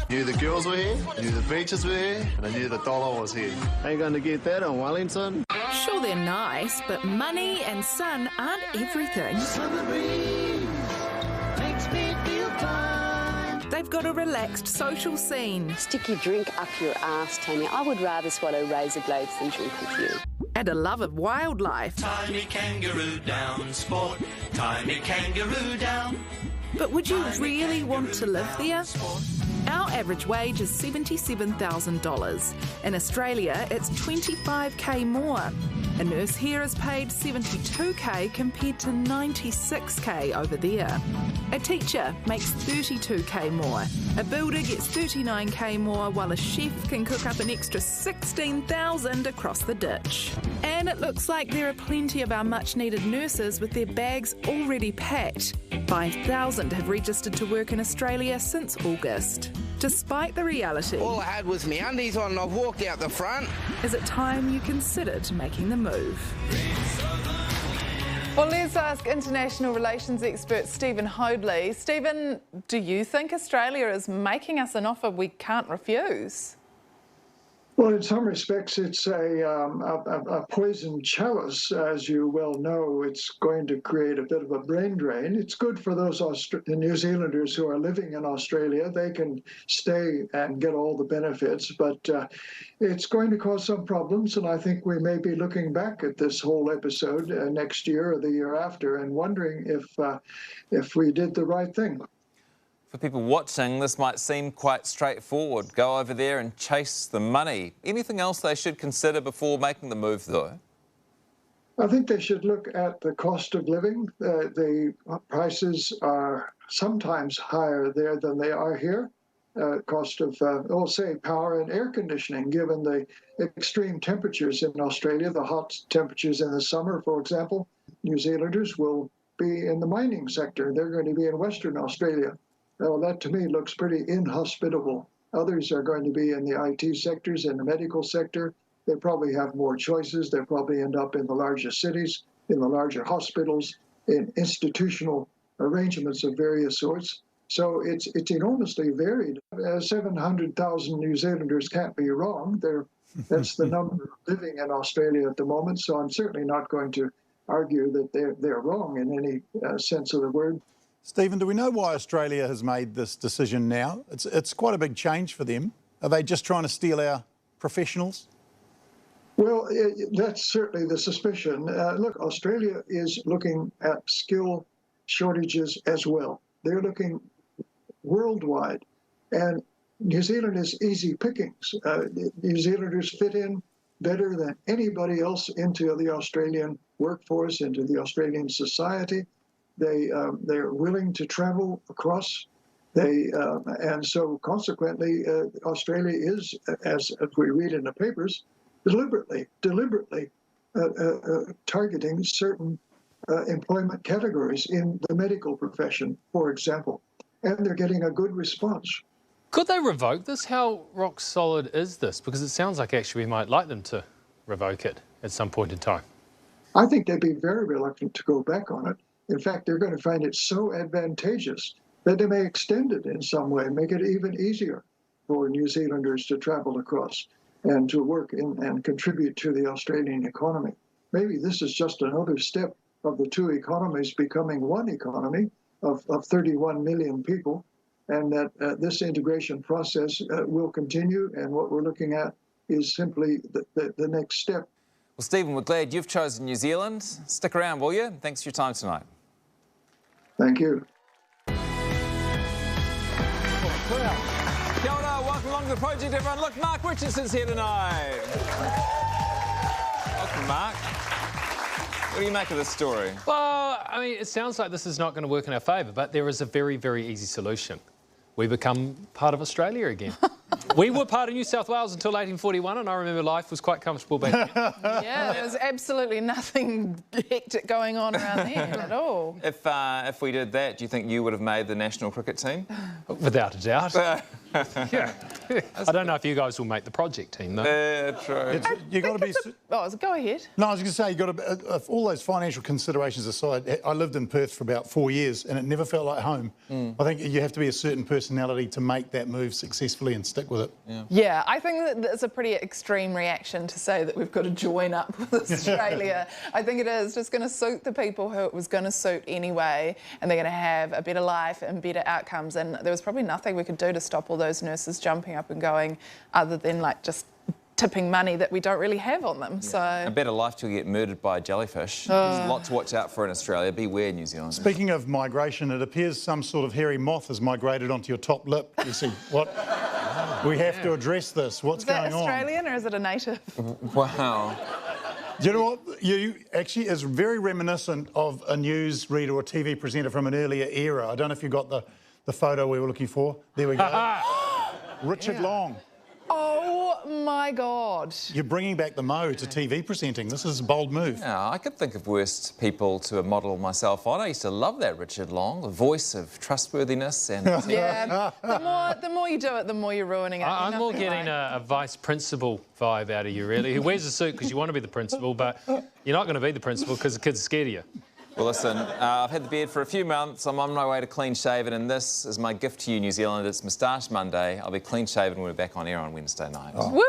Knew the girls were here, knew the beaches were here, and I knew the dollar was here. Ain't going to get that on Wellington. Sure, they're nice, but money and sun aren't everything. Summer breeze makes me feel fine. They've got a relaxed social scene. Stick your drink up your arse, Tanya. I would rather swallow razor blades than drink with you. And a love of wildlife. Tie me kangaroo down, sport. Tie me kangaroo down. But would you really want to live there? Our average wage is $77,000. In Australia, it's $25k more. A nurse here is paid $72k compared to $96k over there. A teacher makes $32k more. A builder gets $39k more, while a chef can cook up an extra $16,000 across the ditch. And it looks like there are plenty of our much-needed nurses with their bags already packed. 5,000 have registered to work in Australia since August. Despite the reality, all I had was my undies on and I've walked out the front. Is it time you considered making the move? Well, let's ask international relations expert Stephen Hoadley. Stephen, do you think Australia is making us an offer we can't refuse? Well, in some respects, it's a poisoned chalice. As you well know, it's going to create a bit of a brain drain. It's good for those New Zealanders who are living in Australia. They can stay and get all the benefits, but it's going to cause some problems. And I think we may be looking back at this whole episode next year or the year after and wondering if we did the right thing. For people watching, this might seem quite straightforward. Go over there and chase the money. Anything else they should consider before making the move, though? I think they should look at the cost of living. The prices are sometimes higher there than they are here. Cost of, say, power and air conditioning, given the extreme temperatures in Australia, the hot temperatures in the summer, for example. New Zealanders will be in the mining sector. They're going to be in Western Australia. Well, that to me looks pretty inhospitable. Others are going to be in the IT sectors, in the medical sector. They probably have more choices. They'll probably end up in the larger cities, in the larger hospitals, in institutional arrangements of various sorts. So it's enormously varied. 700,000 New Zealanders can't be wrong. That's the number living in Australia at the moment. So I'm certainly not going to argue that they're wrong in any sense of the word. Stephen, do we know why Australia has made this decision now? It's quite a big change for them. Are they just trying to steal our professionals? Well, that's certainly the suspicion. Look, Australia is looking at skill shortages as well. They're looking worldwide. And New Zealand is easy pickings. New Zealanders fit in better than anybody else into the Australian workforce, into the Australian society. They're willing to travel across. And so consequently, Australia is, as we read in the papers, deliberately targeting certain employment categories in the medical profession, for example. And they're getting a good response. Could they revoke this? How rock solid is this? Because it sounds like actually we might like them to revoke it at some point in time. I think they'd be very reluctant to go back on it. In fact, they're going to find it so advantageous that they may extend it in some way, make it even easier for New Zealanders to travel across and to work and contribute to the Australian economy. Maybe this is just another step of the two economies becoming one economy of 31 million people, and that this integration process will continue, and what we're looking at is simply the next step. Well, Stephen, we're glad you've chosen New Zealand. Stick around, will you? Thanks for your time tonight. Thank you. Kia ora, welcome along to the project, everyone. Look, Mark Richardson's here tonight. Welcome, Mark. What do you make of this story? Well, I mean, it sounds like this is not going to work in our favour, but there is a very, very easy solution. We become part of Australia again. We were part of New South Wales until 1841, and I remember life was quite comfortable back then. Yeah, there was absolutely nothing hectic going on around there at all. If we did that, do you think you would have made the national cricket team? Without a doubt. Yeah. I don't know if you guys will make the project team, though. Yeah, true. You've got to be... Go ahead. No, I was going to say, you've got to... all those financial considerations aside, I lived in Perth for about 4 years and it never felt like home. I think you have to be a certain personality to make that move successfully and stick with it. Yeah, I think that it's a pretty extreme reaction to say that we've got to join up with Australia. I think it is just going to suit the people who it was going to suit anyway, and they're going to have a better life and better outcomes. And there was probably nothing we could do to stop all those nurses jumping up and going other than like just tipping money that we don't really have on them. So A better life till you get murdered by a jellyfish. There's a lot to watch out for in Australia. Beware, New Zealand. Speaking of migration, it appears some sort of hairy moth has migrated onto your top lip. You see, what? We have to address this. What's going on? Is that Australian or is it a native? Wow. Do you know what? You actually is very reminiscent of a news reader or TV presenter from an earlier era. I don't know if you got the photo we were looking for. There we go. Richard Long. Oh my God. You're bringing back the mo to TV presenting. This is a bold move. Yeah, I could think of worse people to model myself on. I used to love that Richard Long, the voice of trustworthiness and... Yeah, the more you do it, the more you're ruining it. I'm more getting a vice principal vibe out of you, really, who wears a suit because you want to be the principal, but you're not going to be the principal because the kids are scared of you. Well, listen, I've had the beard for a few months. I'm on my way to clean shaven, and this is my gift to you, New Zealand. It's Moustache Monday. I'll be clean shaven when we're back on air on Wednesday night. Woohoo!